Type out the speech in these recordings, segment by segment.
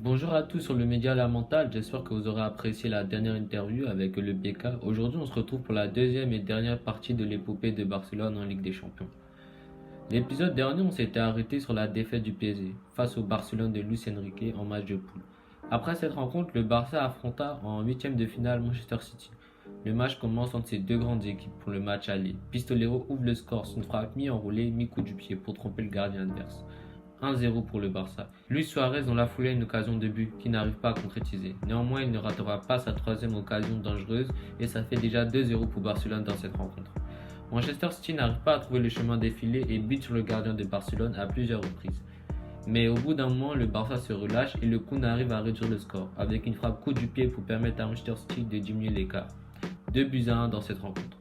Bonjour à tous sur le média La Mentale, j'espère que vous aurez apprécié la dernière interview avec le BK. Aujourd'hui, on se retrouve pour la deuxième et dernière partie de l'épopée de Barcelone en Ligue des Champions. L'épisode dernier, on s'était arrêté sur la défaite du PSG face au Barcelone de Luis Enrique en match de poule. Après cette rencontre, le Barça affronta en huitième de finale Manchester City. Le match commence entre ces deux grandes équipes pour le match aller. Pistolero ouvre le score, son frappe mi-enroulé, mi-coup du pied pour tromper le gardien adverse. 1-0 pour le Barça. Luis Suarez dans la foulée a une occasion de but qui n'arrive pas à concrétiser. Néanmoins, il ne ratera pas sa troisième occasion dangereuse et ça fait déjà 2-0 pour Barcelone dans cette rencontre. Manchester City n'arrive pas à trouver le chemin défilé et bute sur le gardien de Barcelone à plusieurs reprises. Mais au bout d'un moment, le Barça se relâche et le Kun arrive à réduire le score avec une frappe coup du pied pour permettre à Manchester City de diminuer l'écart. 2-1 dans cette rencontre.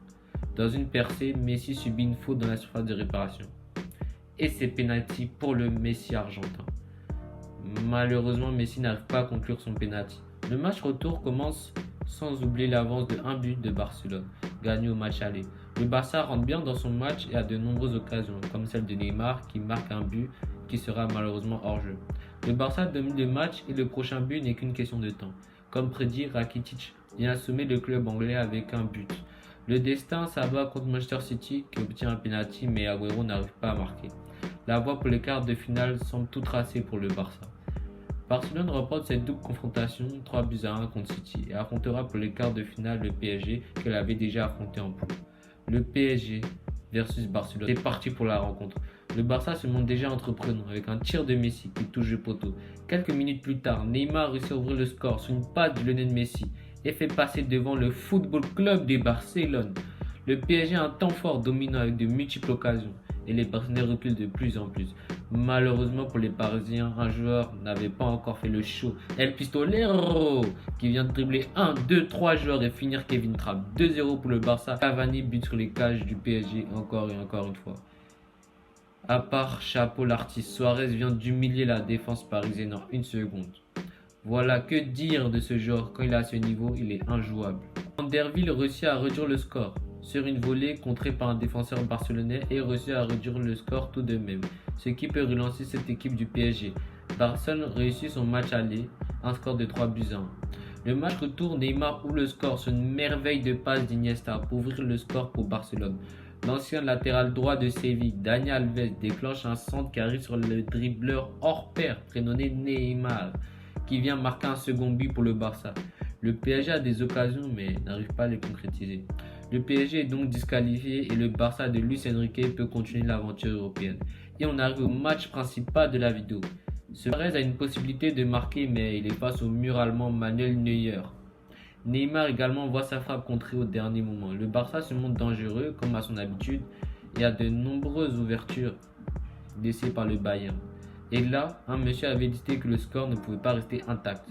Dans une percée, Messi subit une faute dans la surface de réparation. Et c'est penalty pour le Messi argentin. Malheureusement, Messi n'arrive pas à conclure son penalty. Le match retour commence sans oublier l'avance de 1 but de Barcelone, gagné au match aller. Le Barça rentre bien dans son match et a de nombreuses occasions, comme celle de Neymar qui marque un but qui sera malheureusement hors jeu. Le Barça domine le match et le prochain but n'est qu'une question de temps. Comme prédit, Rakitic vient assommer le club anglais avec un but. Le destin s'abat contre Manchester City qui obtient un penalty mais Agüero n'arrive pas à marquer. La voie pour les quarts de finale semble tout tracée pour le Barça. Barcelone remporte cette double confrontation 3-1 contre City et affrontera pour les quarts de finale le PSG qu'elle avait déjà affronté en poule. Le PSG versus Barcelone, c'est parti pour la rencontre. Le Barça se montre déjà entreprenant avec un tir de Messi qui touche le poteau. Quelques minutes plus tard, Neymar réussit à ouvrir le score sur une passe de Lionel Messi et fait passer devant le Football Club de Barcelone. Le PSG a un temps fort dominant avec de multiples occasions et les partenaires reculent de plus en plus. Malheureusement pour les Parisiens, un joueur n'avait pas encore fait le show. El Pistolero qui vient de dribbler 1, 2, 3 joueurs et finir Kevin Trapp. 2-0 pour le Barça. Cavani bute sur les cages du PSG encore et encore une fois. À part chapeau l'artiste, Suarez vient d'humilier la défense parisienne en une seconde. Voilà, que dire de ce joueur, quand il est à ce niveau, il est injouable. Anderville réussit à réduire le score sur une volée contrée par un défenseur barcelonais et réussit à réduire le score tout de même, ce qui peut relancer cette équipe du PSG. Barcelone réussit son match aller, un score de 3-1. Le match retour, Neymar ouvre le score sur une merveille de passe d'Iniesta pour ouvrir le score pour Barcelone. L'ancien latéral droit de Séville, Dani Alves, déclenche un centre qui arrive sur le dribbleur hors pair prénommé Neymar, qui vient marquer un second but pour le Barça. Le PSG a des occasions mais n'arrive pas à les concrétiser. Le PSG est donc disqualifié et le Barça de Luis Enrique peut continuer l'aventure européenne. Et on arrive au match principal de la vidéo. Suarez a une possibilité de marquer mais il est face au mur allemand Manuel Neuer. Neymar également voit sa frappe contrée au dernier moment. Le Barça se montre dangereux comme à son habitude et a de nombreuses ouvertures laissées par le Bayern. Et là, un monsieur avait décidé que le score ne pouvait pas rester intact.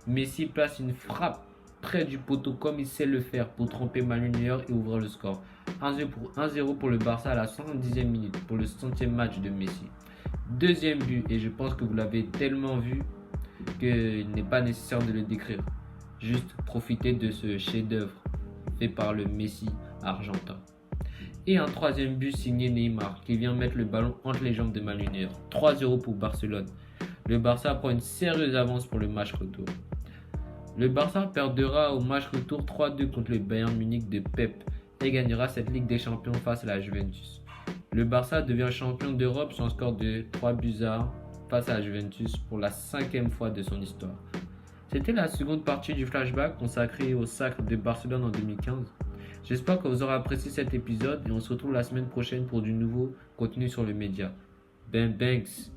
Messi place une frappe près du poteau comme il sait le faire pour tromper Manuel Neuer et ouvrir le score. 1-0 pour le Barça à la 70e minute pour le 100e match de Messi. Deuxième but, et je pense que vous l'avez tellement vu qu'il n'est pas nécessaire de le décrire. Juste profitez de ce chef-d'œuvre fait par le Messi argentin. Et un troisième but signé Neymar qui vient mettre le ballon entre les jambes de Manuel Neuer. 3-0 pour Barcelone. Le Barça prend une sérieuse avance pour le match retour. Le Barça perdra au match retour 3-2 contre le Bayern Munich de Pep et gagnera cette Ligue des Champions face à la Juventus. Le Barça devient champion d'Europe sur un score de 3-1 face à la Juventus pour la 5e fois de son histoire. C'était la seconde partie du flashback consacré au sacre de Barcelone en 2015. J'espère que vous aurez apprécié cet épisode et on se retrouve la semaine prochaine pour du nouveau contenu sur le média. Ben Banks.